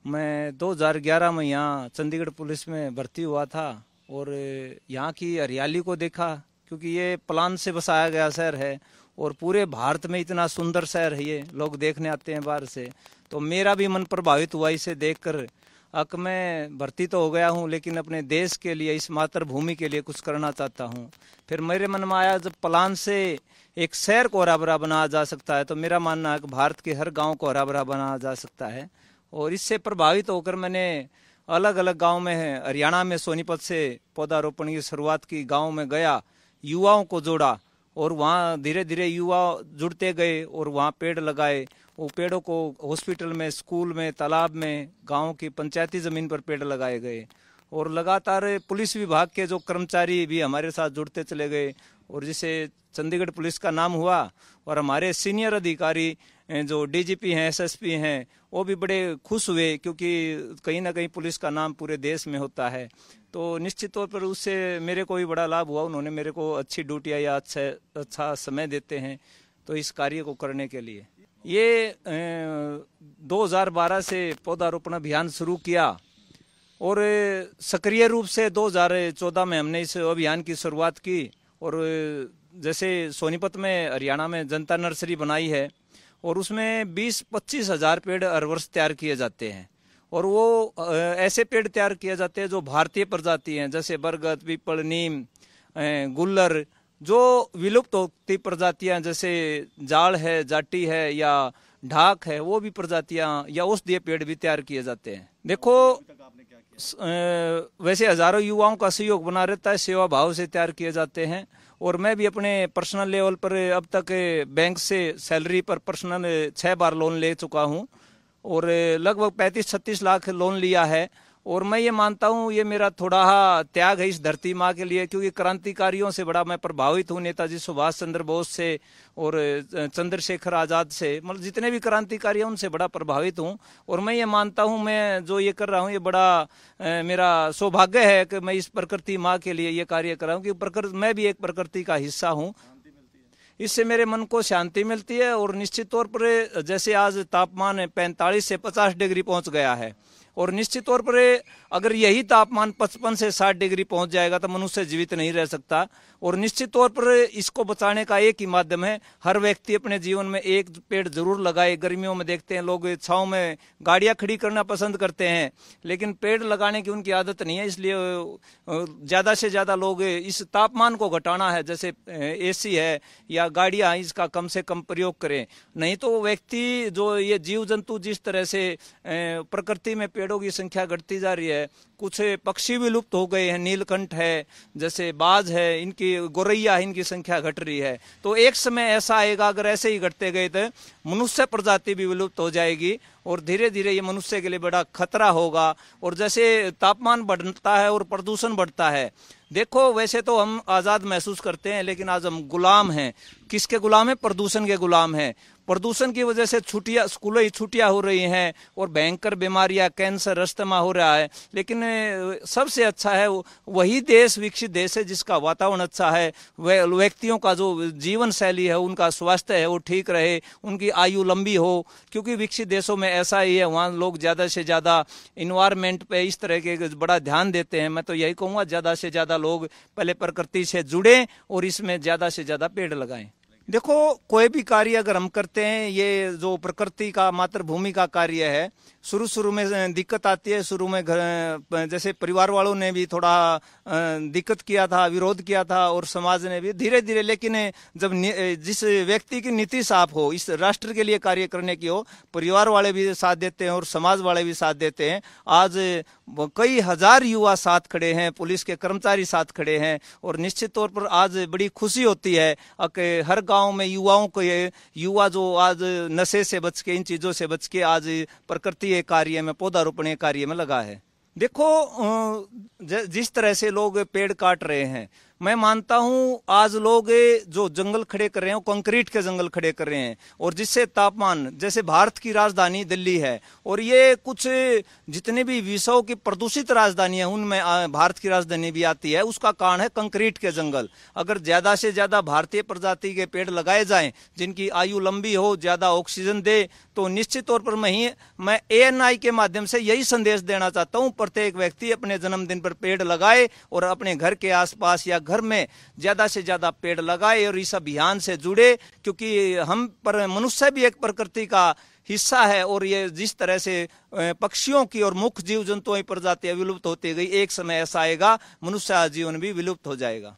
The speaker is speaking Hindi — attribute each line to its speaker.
Speaker 1: मैं 2011 में यहाँ चंडीगढ़ पुलिस में भर्ती हुआ था और यहाँ की हरियाली को देखा, क्योंकि ये प्लान से बसाया गया शहर है और पूरे भारत में इतना सुंदर शहर है, ये लोग देखने आते हैं बाहर से। तो मेरा भी मन प्रभावित हुआ इसे देखकर। अब मैं भर्ती तो हो गया हूँ, लेकिन अपने देश के लिए, इस मातृभूमि के लिए कुछ करना चाहता हूँ। फिर मेरे मन में आया, जब प्लान से एक शहर को हरा भरा बनाया जा सकता है, तो मेरा मानना है कि भारत के हर गांव को हरा भरा बनाया जा सकता है। और इससे प्रभावित होकर मैंने अलग अलग गांव में, हरियाणा में सोनीपत से पौधारोपण की शुरुआत की। गांव में गया, युवाओं को जोड़ा और वहाँ धीरे धीरे युवा जुड़ते गए और वहाँ पेड़ लगाए। वो पेड़ों को हॉस्पिटल में, स्कूल में, तालाब में, गांव की पंचायती जमीन पर पेड़ लगाए गए। और लगातार पुलिस विभाग के जो कर्मचारी भी हमारे साथ जुड़ते चले गए और जिसे चंडीगढ़ पुलिस का नाम हुआ। और हमारे सीनियर अधिकारी जो डीजीपी हैं, एसएसपी हैं, वो भी बड़े खुश हुए, क्योंकि कहीं ना कहीं पुलिस का नाम पूरे देश में होता है। तो निश्चित तौर पर उससे मेरे को भी बड़ा लाभ हुआ। उन्होंने मेरे को अच्छी ड्यूटियाँ या अच्छा समय देते हैं तो इस कार्य को करने के लिए। ये 2012 से पौधारोपण अभियान शुरू किया और सक्रिय रूप से 2014 में हमने इस अभियान की शुरुआत की। और जैसे सोनीपत में, हरियाणा में जनता नर्सरी बनाई है और उसमें 20-25 हज़ार पेड़ हर वर्ष तैयार किए जाते हैं। और वो ऐसे पेड़ तैयार किए जाते हैं जो भारतीय प्रजाति हैं, जैसे बरगद, पीपल, नीम, गुल्लर। जो विलुप्त होती प्रजातियां जैसे जाड़ है, जाटी है या ढाक है, वो भी प्रजातियां या औषधीय पेड़ भी तैयार किए जाते हैं। देखो, वैसे हजारों युवाओं का सहयोग बना रहता है, सेवा भाव से तैयार किए जाते हैं। और मैं भी अपने पर्सनल लेवल पर अब तक बैंक से सैलरी पर पर्सनल 6 बार लोन ले चुका हूं और लगभग 35-36 लाख लोन लिया है। और मैं ये मानता हूँ ये मेरा थोड़ा त्याग है इस धरती माँ के लिए, क्योंकि क्रांतिकारियों से बड़ा मैं प्रभावित हूँ, नेताजी सुभाष चंद्र बोस से और चंद्रशेखर आज़ाद से, मतलब जितने भी क्रांतिकारी हैं उनसे बड़ा प्रभावित हूँ। और मैं ये मानता हूँ मैं जो ये कर रहा हूँ ये बड़ा मेरा सौभाग्य है कि मैं इस प्रकृति माँ के लिए ये कार्य कर रहा हूँ, क्योंकि मैं भी एक प्रकृति का हिस्सा हूँ। इससे मेरे मन को शांति मिलती है। और निश्चित तौर पर जैसे आज तापमान 45 से 50 डिग्री पहुँच गया है, और निश्चित तौर पर अगर यही तापमान 55 से 60 डिग्री पहुंच जाएगा तो मनुष्य जीवित नहीं रह सकता। और निश्चित तौर पर इसको बचाने का एक ही माध्यम है, हर व्यक्ति अपने जीवन में एक पेड़ जरूर लगाए। गर्मियों में देखते हैं लोग छांव में गाड़ियां खड़ी करना पसंद करते हैं, लेकिन पेड़ लगाने की उनकी आदत नहीं है। इसलिए ज़्यादा से ज़्यादा लोग इस तापमान को घटाना है, जैसे एसी है या गाड़ियाँ, इसका कम से कम प्रयोग करें। नहीं तो व्यक्ति जो ये जीव जंतु जिस तरह से प्रकृति में पेड़ों की संख्या घटती जा रही है, कुछ पक्षी भी लुप्त हो गए हैं, नीलकंठ है, जैसे बाज है, इनकी गोरैया, इनकी संख्या घट रही है। तो एक समय ऐसा आएगा, अगर ऐसे ही घटते गए तो मनुष्य प्रजाति भी विलुप्त हो जाएगी और धीरे धीरे ये मनुष्य के लिए बड़ा खतरा होगा। और जैसे तापमान बढ़ता है और प्रदूषण बढ़ता है, देखो वैसे तो हम आज़ाद महसूस करते हैं, लेकिन आज हम गुलाम हैं। किसके गुलाम है? प्रदूषण के गुलाम हैं। प्रदूषण की वजह से स्कूलों की छुट्टियां हो रही हैं और भयंकर बीमारियां, कैंसर, अस्थमा हो रहा है। लेकिन सबसे अच्छा है वही देश, विकसित देश है जिसका वातावरण अच्छा है, वह व्यक्तियों का जो जीवन शैली है, उनका स्वास्थ्य है वो ठीक रहे, उनकी आयु लंबी हो। क्योंकि विकसित देशों में ऐसा ही है, वहाँ लोग ज़्यादा से ज़्यादा इन्वायरमेंट पे इस तरह के बड़ा ध्यान देते हैं। मैं तो यही कहूँगा ज़्यादा से ज़्यादा लोग पहले प्रकृति से जुड़ें और इसमें ज़्यादा से ज़्यादा पेड़ लगाएं। देखो, कोई भी कार्य अगर हम करते हैं, ये जो प्रकृति का, मातृभूमि का कार्य है, शुरू में दिक्कत आती है। शुरू में जैसे परिवार वालों ने भी थोड़ा दिक्कत किया था, विरोध किया था, और समाज ने भी धीरे धीरे। लेकिन जब जिस व्यक्ति की नीति साफ हो, इस राष्ट्र के लिए कार्य करने की हो, परिवार वाले भी साथ देते हैं और समाज वाले भी साथ देते हैं। आज कई हजार युवा साथ खड़े हैं, पुलिस के कर्मचारी साथ खड़े हैं। और निश्चित तौर पर आज बड़ी खुशी होती है कि हर गांव में युवाओं को, युवा जो आज नशे से बच के, इन चीज़ों से बच के आज प्रकृति कार्य में, पौधारोपण कार्य में लगा है। देखो, जिस तरह से लोग पेड़ काट रहे हैं, मैं मानता हूं आज लोग जो जंगल खड़े कर रहे हैं कंक्रीट के जंगल खड़े कर रहे हैं, और जिससे तापमान, जैसे भारत की राजधानी दिल्ली है और ये कुछ जितने भी विश्व की प्रदूषित राजधानी है उनमें भारत की राजधानी भी आती है, उसका कारण है कंक्रीट के जंगल। अगर ज्यादा से ज्यादा भारतीय प्रजाति के पेड़ लगाए जाएं जिनकी आयु लंबी हो, ज्यादा ऑक्सीजन दे, तो निश्चित तौर पर मैं ANI के माध्यम से यही संदेश देना चाहता हूं, प्रत्येक व्यक्ति अपने जन्मदिन पर पेड़ लगाए और अपने घर के आसपास या घर में ज्यादा से ज्यादा पेड़ लगाए और इस अभियान से जुड़े, क्योंकि मनुष्य भी एक प्रकृति का हिस्सा है। और ये जिस तरह से पक्षियों की और मुख्य जीव जंतुओं की प्रजातियां विलुप्त होती गई, एक समय ऐसा आएगा मनुष्य जीवन भी विलुप्त हो जाएगा।